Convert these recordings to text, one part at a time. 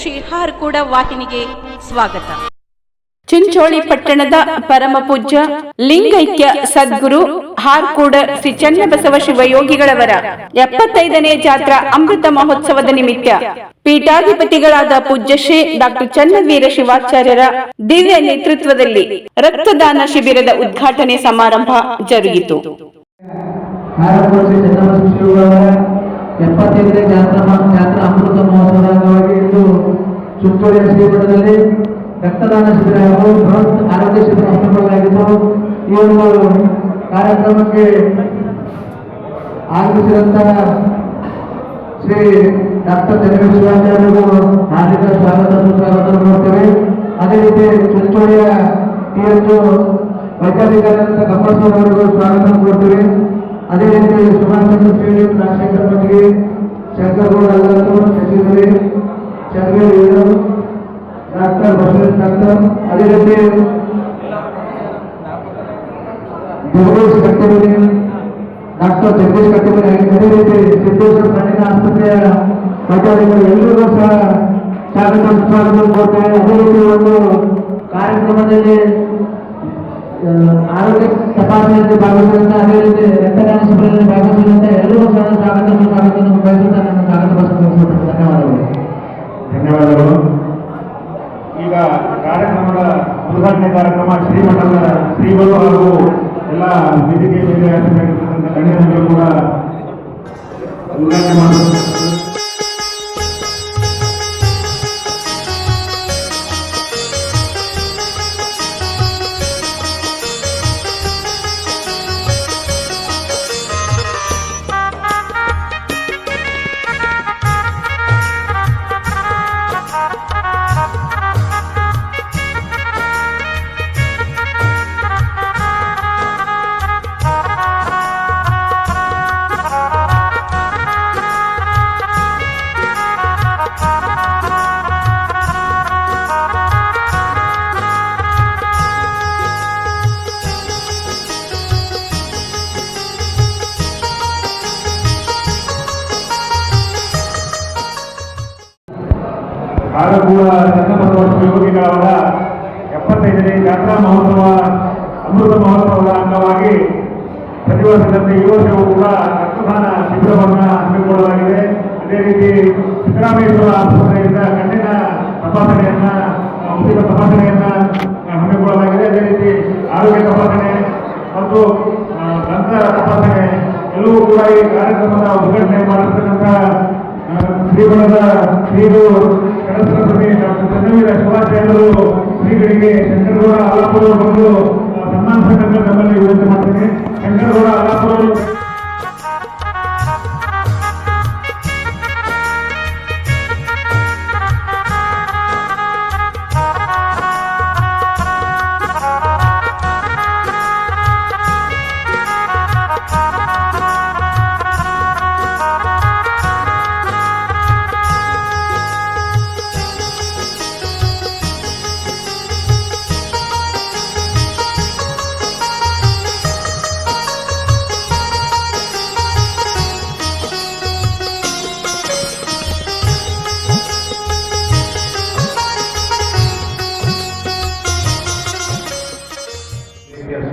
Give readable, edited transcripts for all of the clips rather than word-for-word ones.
ಶ್ರೀ ಹಾರ್ಕೂಡ ವಾಹಿನಿಗೆ ಸ್ವಾಗತ. ಚಿಂಚೋಳಿ ಪಟ್ಟಣದ ಪರಮ ಪೂಜ್ಯ ಲಿಂಗೈಕ್ಯ ಸದ್ಗುರು ಹಾರ್ಕೂಡ ಶ್ರೀ ಚನ್ನಬಸವ ಶಿವಯೋಗಿಗಳವರ 75ನೇ ಜಾತ್ರಾ ಅಮೃತ ಮಹೋತ್ಸವದ ನಿಮಿತ್ತ ಪೀಠಾಧಿಪತಿಗಳಾದ ಪೂಜ್ಯ ಶ್ರೀ ಡಾಕ್ಟರ್ ಚನ್ನವೀರ ಶಿವಾಚಾರ್ಯರ ದಿವ್ಯ ನೇತೃತ್ವದಲ್ಲಿ ರಕ್ತದಾನ ಶಿಬಿರದ ಉದ್ಘಾಟನೆ ಸಮಾರಂಭ ಜರುಗಿತು. 75ನೇ ಜಾತ್ರಾ ಅಮೃತ ಮಹೋತ್ಸವದ ಅಂಗವಾಗಿ ಇಂದು ಚಿಂಚೋಳಿಯ ಶ್ರೀಮಠದಲ್ಲಿ ರಕ್ತದಾನ ಶಿಬಿರ ಹಾಗೂ ಬೃಹತ್ ಆರೋಗ್ಯ ಶಿಬಿರ ಹಮ್ಮಿಕೊಳ್ಳಲಾಗಿದ್ದು, ಈ ಒಂದು ಕಾರ್ಯಕ್ರಮಕ್ಕೆ ಆಗಮಿಸಿದಂತಹ ಶ್ರೀ ಡಾಕ್ಟರ್ ಚನ್ನವೀರ ಶಿವಾಚಾರ್ಯರು ಹಾರ್ದಿಕ ಸ್ವಾಗತ ಮಾಡುತ್ತೇವೆ. ಅದೇ ರೀತಿ ಚಿಂಚೋಳಿಯ ಟಿಎಚ್ ವೈದ್ಯಾಧಿಕಾರಿಯಾದಂಥ ಗಂಬಸೂರ್ ಅವರಿಗೂ ಸ್ವಾಗತ ಕೊಡ್ತೇವೆ. ಅದೇ ರೀತಿ ಸುಭಾಷ್ ಚಂದ್ರ ಶ್ರೀ ರಾಜಶೇಖರ್ ಮಟ್ಟಿಗೆ, ಶಂಕರಗೌಡ ಅಲ್ಲೂರು, ಶಶಿಧರಿ ಚಂದ್ರೇರು, ಡಾಕ್ಟರ್ ಬಸವರಾಜ್ ಡಾಕ್ಟರ್, ಅದೇ ರೀತಿ ಜಗದೀಶ್ ಕಟ್ಟಿಮನಿ, ಡಾಕ್ಟರ್ ಜಗದೀಶ್ ಕಟ್ಟಿಮನಿ, ಅದೇ ರೀತಿ ಸಿದ್ದೇಶ್ವರ ಕಣ್ಣಿನ ಆಸ್ಪತ್ರೆಯ ವೈದ್ಯಾಧಿಕಾರಿ ಎಲ್ಲರಿಗೂ ಸಹ ಸ್ವಾಗತ ಕೊಡ್ತೇವೆ. ಅದೇ ರೀತಿ ಒಂದು ಕಾರ್ಯಕ್ರಮದಲ್ಲಿ ಆರೋಗ್ಯ ತಪಾಸಣೆಯಲ್ಲಿ ಭಾಗವಹಿಸಿದಂತ, ಅದೇ ರೀತಿ ರಕ್ತದಾನ ಶಿಬಿರದಲ್ಲಿ ಭಾಗವಹಿಸಿದಂತ ಎಲ್ಲರೂ ಸಹ ಸ್ವಾಗತವನ್ನು ಬಯಸುತ್ತಾ ನನ್ನ ಸ್ವಾಗತ ಬಯಸುತ್ತೇನೆ. ಧನ್ಯವಾದಗಳು. ಈಗ ಕಾರ್ಯಕ್ರಮದ ಉದ್ಘಾಟನೆ ಕಾರ್ಯಕ್ರಮ ಶ್ರೀಮಠದ ಶ್ರೀಗಳು ಹಾಗೂ ಎಲ್ಲ ವೇದಿಕೆ ಮೇಲೆ ಆಗಿರ್ತಕ್ಕಂಥ ಗಣ್ಯರು ಕೂಡ ಉದ್ಘಾಟನೆ ಮಾಡುತ್ತಾರೆ. ಹಾರಕೂಡ ಚನ್ನಬಸವ ಶಿವಯೋಗಿಗಳವರ 75ನೇ ಜಾತ್ರಾ ಮಹೋತ್ಸವ ಅಮೃತ ಮಹೋತ್ಸವದ ಅಂಗವಾಗಿ ಪ್ರತಿ ವರ್ಷದಂತೆ ಈ ವರ್ಷವೂ ಕೂಡ ರಕ್ತದಾನ ಶಿಬಿರವನ್ನು ಹಮ್ಮಿಕೊಳ್ಳಲಾಗಿದೆ. ಅದೇ ರೀತಿ ಸಿದ್ದರಾಮೇಶ್ವರ ಆಸ್ಪತ್ರೆಯಿಂದ ಕಣ್ಣಿನ ತಪಾಸಣೆಯನ್ನ ಹಮ್ಮಿಕೊಳ್ಳಲಾಗಿದೆ. ಅದೇ ರೀತಿ ಆರೋಗ್ಯ ತಪಾಸಣೆ ಮತ್ತು ದಂತ ತಪಾಸಣೆ ಎಲ್ಲವೂ ಕೂಡ ಈ ಕಾರ್ಯಕ್ರಮದ ಉದ್ಘಾಟನೆ ಮಾಡಿರ್ತಕ್ಕಂಥ ಶ್ರೀಮಠದ ಶ್ರೀಗಳು ಕಡಸರಸ್ವಾಮಿ ಡಾಕ್ಟರ್ ಚನ್ನವೀರ ಶಿವಾಚಾರ್ಯರು ಶ್ರೀಗಳಿಗೆ ಶಂಕರಗೌಡ ಅಲ್ಲಾಪುರ ಬಂದು ಸನ್ಮಾನಿಸತಕ್ಕಂಥ ನಮ್ಮಲ್ಲಿ ವಿನಂತಿ ಮಾಡ್ತೇನೆ. ಶಂಕರಗೌಡ ಅಲ್ಲಾಪುರ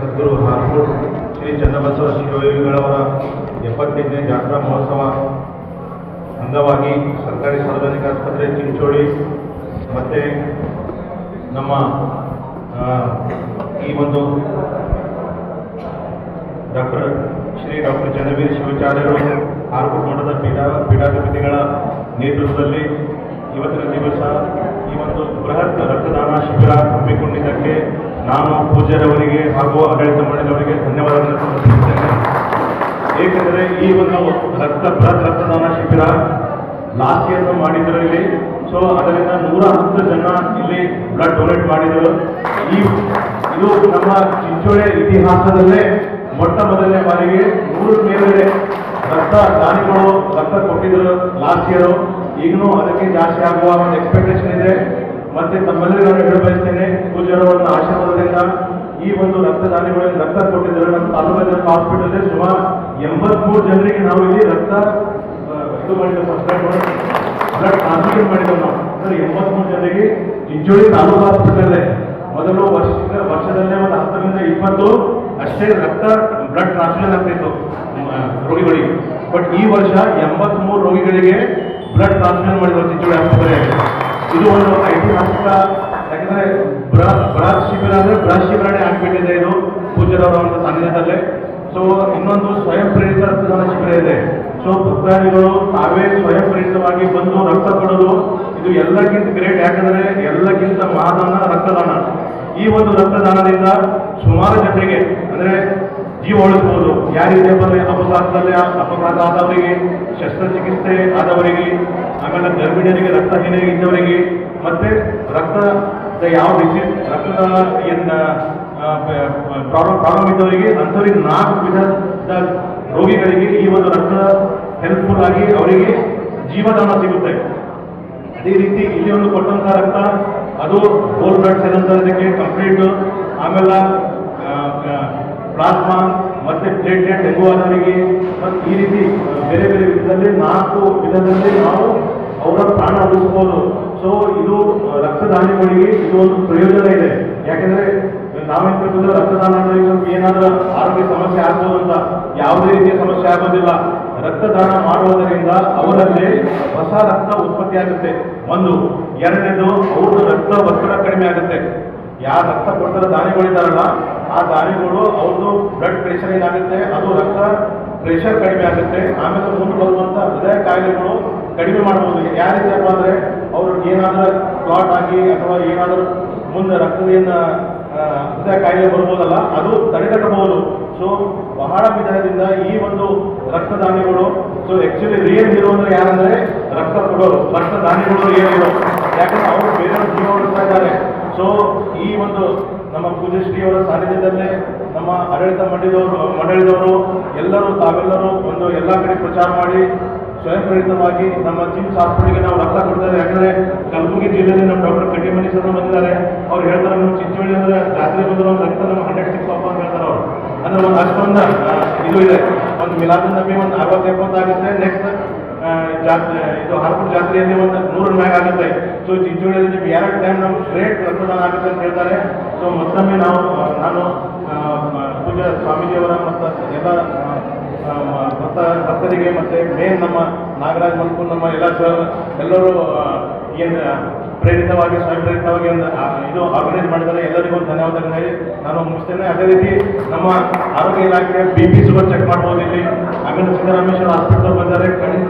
ಸದ್ಗುರು ಹಾರ್ಕೂಡ ಶ್ರೀ ಚನ್ನಬಸವ ಶಿವಯೋಗಿಗಳವರ 75ನೇ ಜಾತ್ರಾ ಮಹೋತ್ಸವ ಅಂಗವಾಗಿ ಸರ್ಕಾರಿ ಸಾರ್ವಜನಿಕ ಆಸ್ಪತ್ರೆ ಚಿಂಚೋಳಿ ಮತ್ತು ನಮ್ಮ ಈ ಒಂದು ಶ್ರೀ ಡಾಕ್ಟರ್ ಚನ್ನವೀರ ಶಿವಾಚಾರ್ಯರು ಹಾರ್ಕೂಡ ಮಠದ ಪೀಠಾಧಿಪತಿಗಳ ನೇತೃತ್ವದಲ್ಲಿ ಇವತ್ತಿನ ದಿವಸ ಈ ಒಂದು ಬೃಹತ್ ರಕ್ತದಾನ ಶಿಬಿರ ಹಮ್ಮಿಕೊಂಡಿದ್ದಕ್ಕೆ ನಾನು ಪೂಜ್ಯರವರಿಗೆ ಹಾಗೂ ಆಡಳಿತ ಮಂಡಳಿಯವರಿಗೆ ಧನ್ಯವಾದಗಳನ್ನು ಸಮರ್ಪಿಸುತ್ತೇನೆ. ಏಕೆಂದರೆ ಈ ಒಂದು ಬೃಹತ್ ರಕ್ತದಾನ ಶಿಬಿರ ಲಾಸ್ಟ್ ಇಯರ್ ಮಾಡಿದ್ರು ಇಲ್ಲಿ. ಸೊ ಅದರಿಂದ 110 ಜನ ಇಲ್ಲಿ ಬ್ಲಡ್ ಡೊನೇಟ್ ಮಾಡಿದರು. ಇದು ನಮ್ಮ ಚಿಂಚೋಳಿ ಇತಿಹಾಸದಲ್ಲೇ ಮೊಟ್ಟ ಮೊದಲನೇ ಬಾರಿಗೆ 100 ಮೇಲ್ಗಡೆ ರಕ್ತ ದಾನಿಗಳು ರಕ್ತ ಕೊಟ್ಟಿದ್ದರು ಲಾಸ್ಟ್ ಇಯರು. ಈಗಲೂ ಅದಕ್ಕೆ ಜಾಸ್ತಿ ಆಗುವ ಒಂದು ಎಕ್ಸ್ಪೆಕ್ಟೇಷನ್ ಇದೆ. ಮತ್ತೆ ತಮ್ಮೆಲ್ಲರಿಗೂ ನಾನು ಹೇಳಬಯಸ್ತೇನೆ, ಪೂಜ್ಯರವರ ಆಶೀರ್ವಾದದಿಂದ ಈ ಒಂದು ರಕ್ತದಾನಿಗಳಿಗೆ ರಕ್ತ ಕೊಟ್ಟಿದ್ದಾರೆ. ನಮ್ಮ ತಾಲೂಕು ಹಾಸ್ಪಿಟಲ್ ಸುಮಾರು 83 ಜನರಿಗೆ ನಾವು ಇಲ್ಲಿ ರಕ್ತ ಇದು ಮಾಡಿದ್ದೇವೆ, ಸಬ್ಸ್ಕ್ರೈಬ್ ಮಾಡಿ ಬ್ಲಡ್ ಟ್ರಾನ್ಸ್ಫ್ಯೂಷನ್ ಮಾಡಿದ್ದೇವೆ ನಾವು. ಅಂದರೆ ಜೊತೆಗೆ ಚಿಂಚೋಳಿ ತಾಲೂಕು ಹಾಸ್ಪಿಟಲ್ ಮೊದಲು ವರ್ಷದಲ್ಲೇ ಒಂದು 10ರಿಂದ 20 ಅಷ್ಟೇ ರಕ್ತ ಬ್ಲಡ್ ಟ್ರಾನ್ಸ್ಫ್ಯೂಷನ್ ಆಗ್ತಿತ್ತು ರೋಗಿಗಳಿಗೆ. ಬಟ್ ಈ ವರ್ಷ 83 ರೋಗಿಗಳಿಗೆ ಬ್ಲಡ್ ಟ್ರಾನ್ಸ್ಫ್ಯೂಷನ್ ಮಾಡಿದ್ರು ಚಿಂಚೋಳಿ ಆಸ್ಪತ್ರೆಯಲ್ಲಿ. ಇದು ಒಂದು ಐತಿಹಾಸಿಕ, ಯಾಕಂದ್ರೆ ಬೃಹತ್ ಶಿಬಿರ ಅಂದ್ರೆ ಬೃಹತ್ ಶಿಬಿರನೇ ಆಗ್ಬಿಟ್ಟಿದೆ ಇದು ಪೂಜ್ಯರವರ ಒಂದು ಸಾನ್ನಿಧ್ಯದಲ್ಲೇ. ಸೊ ಇನ್ನೊಂದು ಸ್ವಯಂ ಪ್ರೇರಿತ ರಕ್ತದಾನ ಶಿಬಿರ ಇದೆ. ಸೊ ಭಕ್ತಾದಿಗಳು ತಾವೇ ಸ್ವಯಂ ಪ್ರೇರಿತವಾಗಿ ಬಂದು ರಕ್ತ ಕೊಡೋದು ಇದು ಎಲ್ಲಕ್ಕಿಂತ ಗ್ರೇಟ್. ಯಾಕಂದ್ರೆ ಎಲ್ಲಕ್ಕಿಂತ ಮಹಾದಾನ ರಕ್ತದಾನ. ಈ ಒಂದು ರಕ್ತದಾನದಿಂದ ಸುಮಾರು ಜನರಿಗೆ ಅಂದ್ರೆ ಜೀವ ಉಳಿಸಬಹುದು. ಯಾರಿಗೆ ಬಂದ್ರೆ ಅಪಘಾತ ಆದವರಿಗೆ, ಶಸ್ತ್ರಚಿಕಿತ್ಸೆ ಆದವರಿಗೆ, ಆಮೇಲೆ ಗರ್ಭಿಣಿಯರಿಗೆ, ರಕ್ತಹೀನರಿಗೆ ಇದ್ದವರಿಗೆ, ಮತ್ತೆ ರಕ್ತದ ಯಾವ ಡಿಸೀಸ್ ರಕ್ತದ ಏನು ಪ್ರಾಬ್ಲಮ್ ಇದ್ದವರಿಗೆ, ಅಂಥವರಿಗೆ 4 ವಿಧದ ರೋಗಿಗಳಿಗೆ ಈ ಒಂದು ರಕ್ತ ಹೆಲ್ಪ್ಫುಲ್ ಆಗಿ ಅವರಿಗೆ ಜೀವದಾನ ಸಿಗುತ್ತೆ. ಅದೇ ರೀತಿ ಇಲ್ಲಿ ಒಂದು ಕೊಟ್ಟಂತ ರಕ್ತ ಅದು ಹೋಲ್ ಬ್ಲಡ್ ಸೆಲ್ ಅಂತ ಇದಕ್ಕೆ ಕಂಪ್ಲೀಟ್, ಆಮೇಲೆ ಪ್ಲಾಸ್ಮಾ ಮತ್ತೆ ಪ್ಲೇಟ್ಲೆಟ್ ಡೆಂಗು ಆದವರಿಗೆ, ಮತ್ತು ಈ ರೀತಿ ಬೇರೆ ಬೇರೆ ವಿಧದಲ್ಲಿ 4 ವಿಧದಲ್ಲಿ ನಾವು ಅವರ ಪ್ರಾಣ ಉಳಿಸಬಹುದು. ಸೊ ಇದು ರಕ್ತದಾನಿಗಳಿಗೆ ಇದು ಒಂದು ಪ್ರಯೋಜನ ಇದೆ. ಯಾಕೆಂದ್ರೆ ನಾವೇನ್ ತಿಳ್ಕೊಂಡ್ರೆ ರಕ್ತದಾನ ಸ್ವಲ್ಪ ಏನಾದ್ರೂ ಆರೋಗ್ಯ ಸಮಸ್ಯೆ ಆಗ್ಬೋದು ಅಂತ. ಯಾವುದೇ ರೀತಿಯ ಸಮಸ್ಯೆ ಆಗೋದಿಲ್ಲ. ರಕ್ತದಾನ ಮಾಡುವುದರಿಂದ ಅವರಲ್ಲಿ ಹೊಸ ರಕ್ತ ಉತ್ಪತ್ತಿ ಆಗುತ್ತೆ. ಒಂದು, ಎರಡನೇದು ಅವ್ರದ್ದು ರಕ್ತ ಒತ್ತಡ ಕಡಿಮೆ ಆಗುತ್ತೆ. ಯಾರು ರಕ್ತ ಕೊಡ್ತಾರ ದಾನಿಗಳಿದ್ದಾರಲ್ಲ, ಆ ದಾನಿಗಳು ಅವ್ರದ್ದು ಬ್ಲಡ್ ಪ್ರೆಷರ್ ಏನಾಗುತ್ತೆ, ಅದು ರಕ್ತ ಪ್ರೆಷರ್ ಕಡಿಮೆ ಆಗುತ್ತೆ. ಆಮೇಲೆ ಮುಂದೆ ಬರುವಂತ ಹೃದಯ ಕಾಯಿಲೆಗಳು ಕಡಿಮೆ ಮಾಡಬಹುದು. ಯಾವ ರೀತಿಯಪ್ಪ ಅಂದ್ರೆ ಅವ್ರಿಗೆ ಏನಾದ್ರೂ ಕ್ಲಾಟ್ ಆಗಿ ಅಥವಾ ಏನಾದರೂ ಮುಂದೆ ರಕ್ತದಿಂದ ಹೃದಯ ಕಾಯಿಲೆ ಬರ್ಬೋದಲ್ಲ, ಅದು ತಡೆಗಟ್ಟಬಹುದು. ಸೊ ಬಹಳ ವಿಧದಿಂದ ಈ ಒಂದು ರಕ್ತದಾನಿಗಳು, ಸೊ ಆಕ್ಚುಲಿ ರಿಯಲ್ ಹೀರೋ ಅಂದ್ರೆ ಯಾರಂದ್ರೆ ರಕ್ತ ಕೊಡೋರು, ರಕ್ತದಾನಿಗಳು ರಿಯಲ್ ಹೀರೋ. ಯಾಕಂದ್ರೆ ಅವರು ಬೇರೆ ಜೀವ ಉಳಿಸ್ತಾ ಇದ್ದಾರೆ. ಸೊ ಈ ಒಂದು ನಮ್ಮ ಪೂಜ್ಯಶ್ರೀಯವರ ಸಾನ್ನಿಧ್ಯದಲ್ಲೇ ನಮ್ಮ ಆಡಳಿತ ಮಂಡಳಿದವರು ಎಲ್ಲರೂ ತಾವೆಲ್ಲರೂ ಒಂದು ಎಲ್ಲ ಕಡೆ ಪ್ರಚಾರ ಮಾಡಿ ಸ್ವಯಂ ಪ್ರೇರಿತವಾಗಿ ನಮ್ಮ ಜಿಮ್ಸ್ ಹಾಸ್ಪಿಟಲ್ಗೆ ನಾವು ರಕ್ತ ಕೊಡ್ತಾರೆ. ಯಾಕಂದ್ರೆ ಕಲಬುರಗಿ ಜಿಲ್ಲೆಯಲ್ಲಿ ನಮ್ಮ ಡಾಕ್ಟರ್ ಕಟ್ಟಿಮನಿ ಸರ್ ಬಂದಿದ್ದಾರೆ. ಅವ್ರು ಹೇಳ್ತಾರೆ ನಮ್ಮ ಚಿಂಚೋಳಿ ಅಂದ್ರೆ ಜಾತ್ರೆ ಬಂದ್ರೆ ಒಂದು ರಕ್ತ ನಮ್ಮ 100 ಅಂತ ಹೇಳ್ತಾರೆ ಅವರು. ಅಂದ್ರೆ ಒಂದು ಅಷ್ಟೊಂದು ಇದು ಇದೆ. ಒಂದು ಮಿಲಾದುನ್ ನಬಿ ಒಂದು 60-70 ಆಗುತ್ತೆ. ನೆಕ್ಸ್ಟ್ ಇದು ಹಾರ್ಪುರ್ ಜಾತ್ರೆಯಲ್ಲಿ ಒಂದು 100 ಮ್ಯಾಗ್ ಆಗುತ್ತೆ. ಸೊ ಚಿಂಚೋಳಿಯಲ್ಲಿ ನಿಮ್ಗೆ 2 ಟೈಮ್ ನಮ್ಗೆ ಗ್ರೇಟ್ ರಕ್ತದಾನ ಆಗುತ್ತೆ ಅಂತ ಹೇಳ್ತಾರೆ. ಸೊ ಮತ್ತೊಮ್ಮೆ ನಾನು ಪೂಜ್ಯ ಸ್ವಾಮೀಜಿಯವರ ಮತ್ತು ಎಲ್ಲ ಭಕ್ತರಿಗೆ ಮತ್ತೆ ಮೇನ್ ನಮ್ಮ ನಾಗರಾಜ್ ಮಲ್ಕೂರ್ ನಮ್ಮ ಎಲ್ಲ ಸರ್ ಎಲ್ಲರೂ ಏನು ಪ್ರೇರಿತವಾಗಿ ಸ್ವಯಂ ಪ್ರೇರಿತವಾಗಿ ಒಂದು ಇದು ಆರ್ಗನೈಸ್ ಮಾಡಿದ್ದಾರೆ. ಎಲ್ಲರಿಗೂ ಧನ್ಯವಾದಗಳು ಹೇಳಿ ನಾನು ಮುಗಿಸ್ತೇನೆ. ಅದೇ ರೀತಿ ನಮ್ಮ ಆರೋಗ್ಯ ಇಲಾಖೆ BP ಶುಗರ್ ಚೆಕ್ ಮಾಡ್ಬೋದು ಇಲ್ಲಿ. ಆಮೇಲೆ ಸಿದ್ದರಾಮೇಶ್ವರ ಹಾಸ್ಪಿಟಲ್ ಬಂದರೆ ಕಣ್ಣಿನ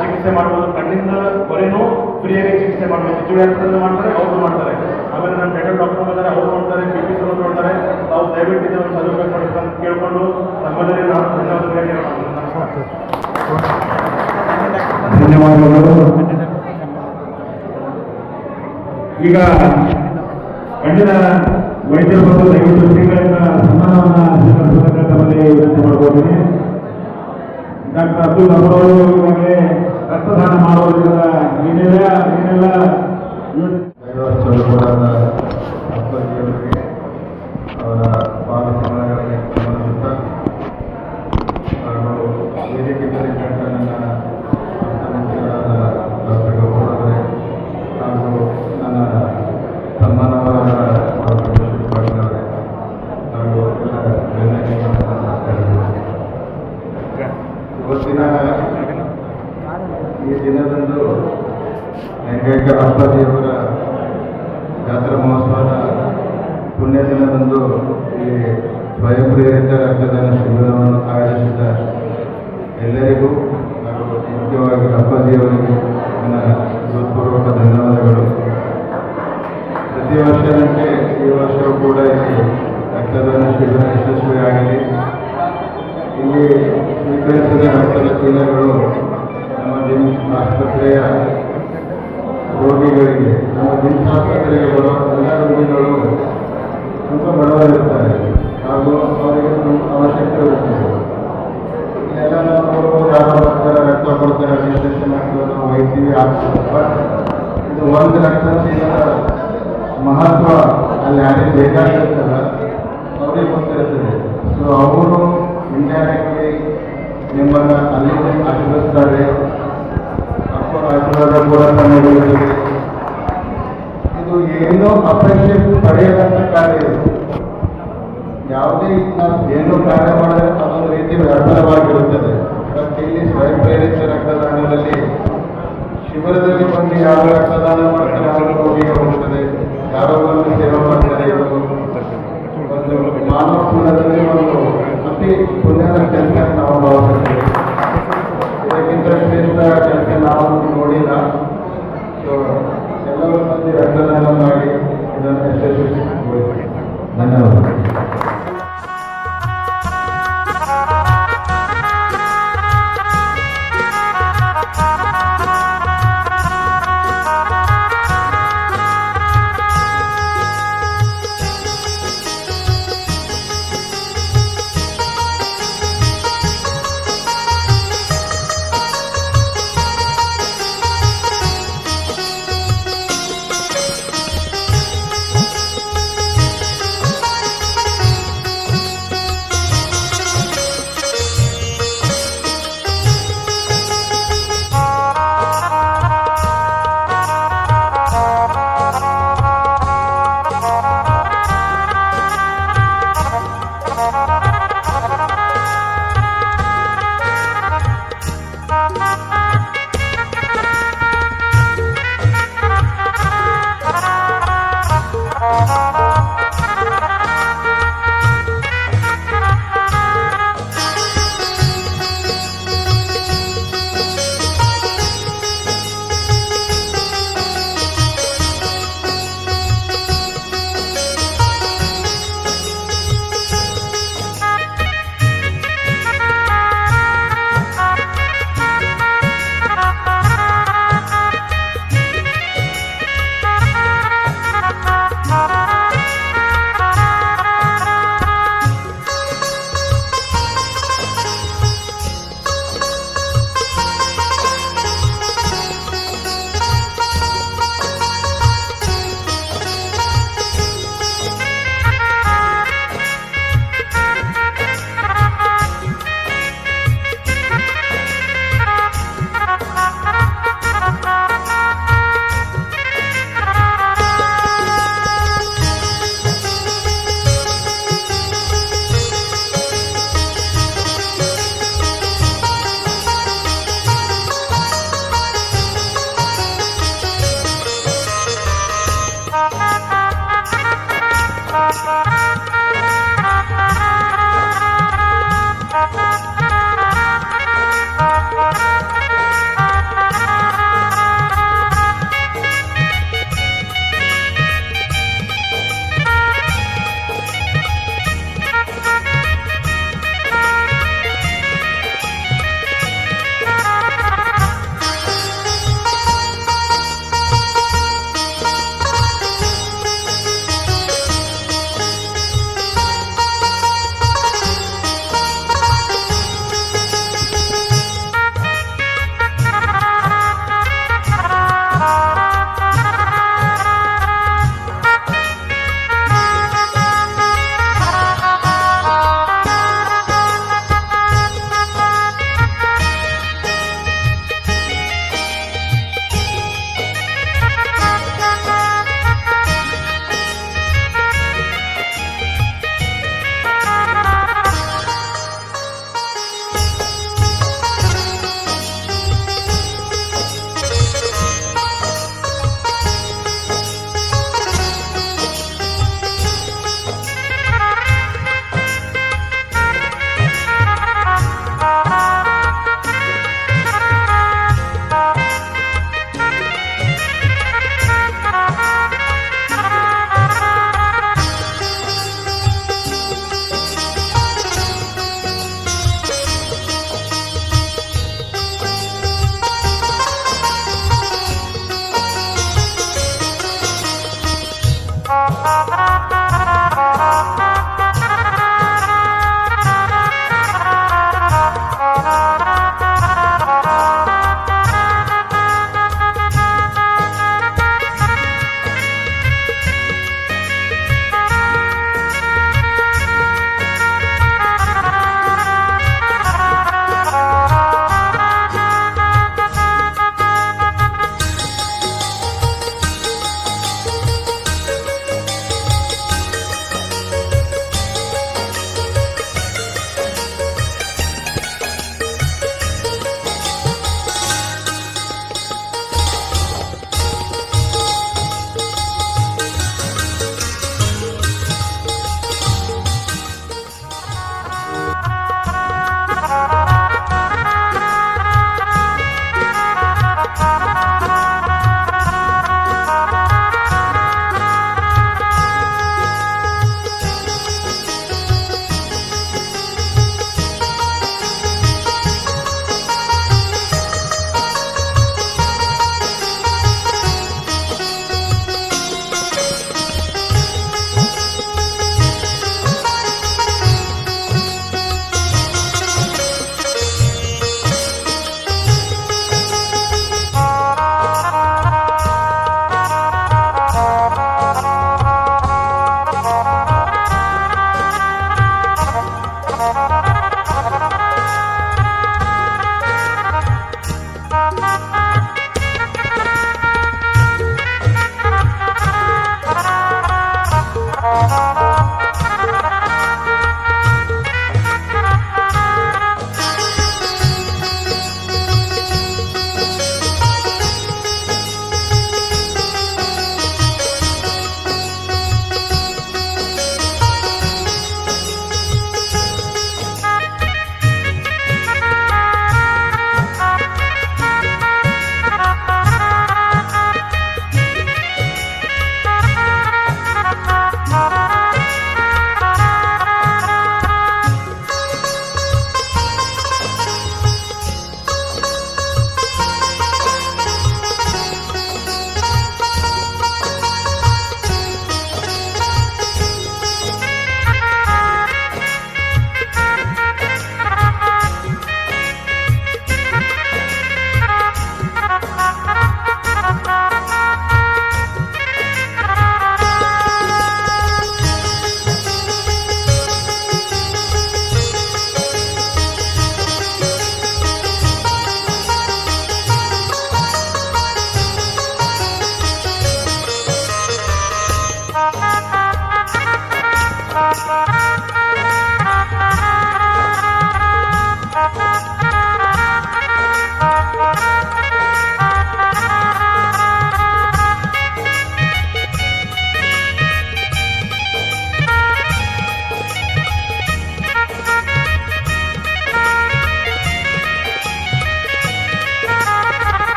ಚಿಕಿತ್ಸೆ ಮಾಡ್ಬೋದು. ಕಣ್ಣಿಂದ ಹೊರೆನೂ ಫ್ರೀಯಾಗಿ ಚಿಕಿತ್ಸೆ ಮಾಡ್ಬೋದು. ಚಿಂಚೋಳಿ ಹಾಸ್ಪಿಟಲ್ ಮಾಡ್ತಾರೆ, ಅವರು ಮಾಡ್ತಾರೆ. ಆಮೇಲೆ ನಮ್ಮ ಡೆಂಟಲ್ ಡಾಕ್ಟರ್ ಬಂದರೆ ಅವರು ನೋಡ್ತಾರೆ, BP ಶುಗರ್ ನೋಡ್ತಾರೆ. ತಾವು ದಯವಿಟ್ಟು ಇದನ್ನು ಒಂದು ಸದುಪಯೋಗ ಮಾಡ್ಬೇಕಂತ ಕೇಳ್ಕೊಂಡು ನಮ್ಮಲ್ಲಿ ನಾನು ಧನ್ಯವಾದಗಳು ಧನ್ಯವಾದಗಳು. ಈಗ ಕಣ್ಣಿನ ವೈದ್ಯರು ಬಂದು ದಯವಿಟ್ಟು ಶ್ರೀಗಳಿಂದ ಸನ್ಮಾನವನ್ನು ಸ್ವೀಕರಿಸತಕ್ಕಂಥವರಲ್ಲಿ ವಿನಂತಿ ಮಾಡ್ಕೊಳ್ತೀನಿ. ಡಾಕ್ಟರ್ ಅಬ್ದುಲ್ ಅವರು ಇವಾಗಲೇ ರಕ್ತದಾನ ಮಾಡೋದ್ರಿಂದ ಏನೆಲ್ಲ ಅಪ್ಪಾಜಿಯವರಿಗೆ ಅವರ ಪಾದಕಮಲಗಳಿಗೆ ಗಮನಿಸುತ್ತಾ ಹಾಗೂ ವೇದಿಕೆ ಮೇಲಿದ್ದಂಥ ನನ್ನ ಮಿತ್ರರಾದ ಡಾಕ್ಟರ್ ಗೌರವ ಅವರೇ ಹಾಗೂ ನನ್ನ ಸನ್ಮಾನವರಾದ ಡಾಕ್ಟರ್ ಪಾಟೀಲ್ ಅವರೇ ಹಾಗೂ ಎಲ್ಲ ಇವತ್ತಿನ ಈ ದಿನದಂದು ಲಿಂಗೈಕ್ಯ ಅಪ್ಪಾಜಿಯವರ ಜಾತ್ರಾ ಮಹೋತ್ಸವದ ಪುಣ್ಯ ದಿನದಂದು ಈ ಸ್ವಯಂ ಪ್ರೇರಿತ ರಕ್ತದಾನ ಶಿಬಿರವನ್ನು ಆಯೋಜಿಸಿದ ಎಲ್ಲರಿಗೂ ಹಾಗೂ ಮುಖ್ಯವಾಗಿ ಅಪ್ಪಾಜಿಯವರಿಗೆ ನನ್ನ ಹೃತ್ಪೂರ್ವಕ ಧನ್ಯವಾದಗಳು. ಪ್ರತಿ ವರ್ಷದಂತೆ ಈ ವರ್ಷವೂ ಕೂಡ ಇಲ್ಲಿ ರಕ್ತದಾನ ಶಿಬಿರ ಯಶಸ್ವಿಯಾಗಲಿ. ಇಲ್ಲಿ ಸ್ವೀಕರಿಸಿದ ರಕ್ತದ ಚೀಲಗಳು ನಮ್ಮ ಜಿಮ್ಸ್ ಆಸ್ಪತ್ರೆಯ ರೋಗಿಗಳಿಗೆ, ನಮ್ಮ ಜಿಮ್ಸ್ ಆಸ್ಪತ್ರೆಗೆ ಬರುವ ಎಲ್ಲ ರೋಗಿಗಳು ತುಂಬ ಬಡವರಿರ್ತಾರೆ ಹಾಗೂ ಅವರಿಗೆ ಅವಶ್ಯಕತೆ ಇರುತ್ತದೆ. ಇಲ್ಲೆಲ್ಲ ನಾವು ಯಾರೋ ಬರ್ತಾರೆ, ರಕ್ತ ಕೊಡ್ತಾರೆ, ರಿಜಿಸ್ಟ್ರೇಷನ್ ಆಗ್ತದೆ, ನಾವು ಒಯ್ತೀವಿ ಆಗ್ತದೆ. ಬಟ್ ಇದು ಒಂದು ರಕ್ತ ಚೀಲದ ಮಹತ್ವ ಅಲ್ಲಿ ಯಾರಿಗೆ ಬೇಕಾಗಿರ್ತಲ್ಲ ಅವರಿಗೆ ಗೊತ್ತಿರ್ತದೆ. ಸೊ ಅವರು ಇಂಡೈರೆಕ್ಟ್ಲಿ ನಿಮ್ಮನ್ನು ಅಲ್ಲಿ ಆಶೀರ್ವದಿಸ್ತಾರೆ. ಆಶೀರ್ವಾದ ಕೂಡ ಸಮಯದಲ್ಲಿ ಇದು ಏನೋ ಅಪೇಕ್ಷೆ ಪಡೆಯದಂತ ಕಾರ್ಯ ಇದು. ಯಾವುದೇ ನಾವು ಏನು ಕಾರ್ಯ ಮಾಡಿದ್ರೆ ಅದೊಂದು ರೀತಿ ವ್ಯಾಪಾರವಾಗಿರುತ್ತದೆ. ಬಟ್ ಇಲ್ಲಿ ಸ್ವಯಂ ಪ್ರೇರಿತ ರಕ್ತದಾನದಲ್ಲಿ ಶಿಬಿರದಲ್ಲಿ ಬಂದು ಯಾವ ರಕ್ತದಾನ ಮಾಡ್ತಾರೆ ಅವರು ರೋಗಿಗೆ ಹೋಗ್ತದೆ, ಯಾರೋ ಒಂದು ಸೇವೆ ಮಾಡ್ತಾರೆ. ಇದು ಒಂದು ಮಾನವ ಕುಲದಲ್ಲಿ ಒಂದು ಅತಿ ಪುಣ್ಯದ ಕೆಲಸ ನಾವು ಭಾವಿಸ್ತೇವೆ. ಇದಕ್ಕಿಂತ ಶ್ರೇಷ್ಠ ಕೆಲಸ ನಾವು ನೋಡಿಲ್ಲ. ಸೊ ಎಲ್ಲರೂ ಮಂದಿ ರಕ್ತದಾನ ಮಾಡಿ ಇದನ್ನು ಯಶಸ್ವಿಗೊಳಿಸಿ. ಧನ್ಯವಾದ.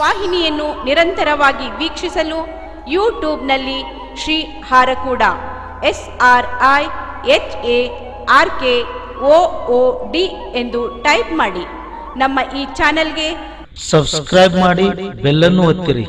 ವಾಹಿನಿಯನ್ನು ನಿರಂತರವಾಗಿ ವೀಕ್ಷಿಸಲು ಯೂಟ್ಯೂಬ್ನಲ್ಲಿ ಶ್ರೀ ಹಾರಕೂಡ SRIHARKOOD ಎಂದು ಟೈಪ್ ಮಾಡಿ. ನಮ್ಮ ಈ ಚಾನೆಲ್ಗೆ ಸಬ್ಸ್ಕ್ರೈಬ್ ಮಾಡಿ, ಬೆಲ್ಲನ್ನು ಒತ್ತಿರಿ.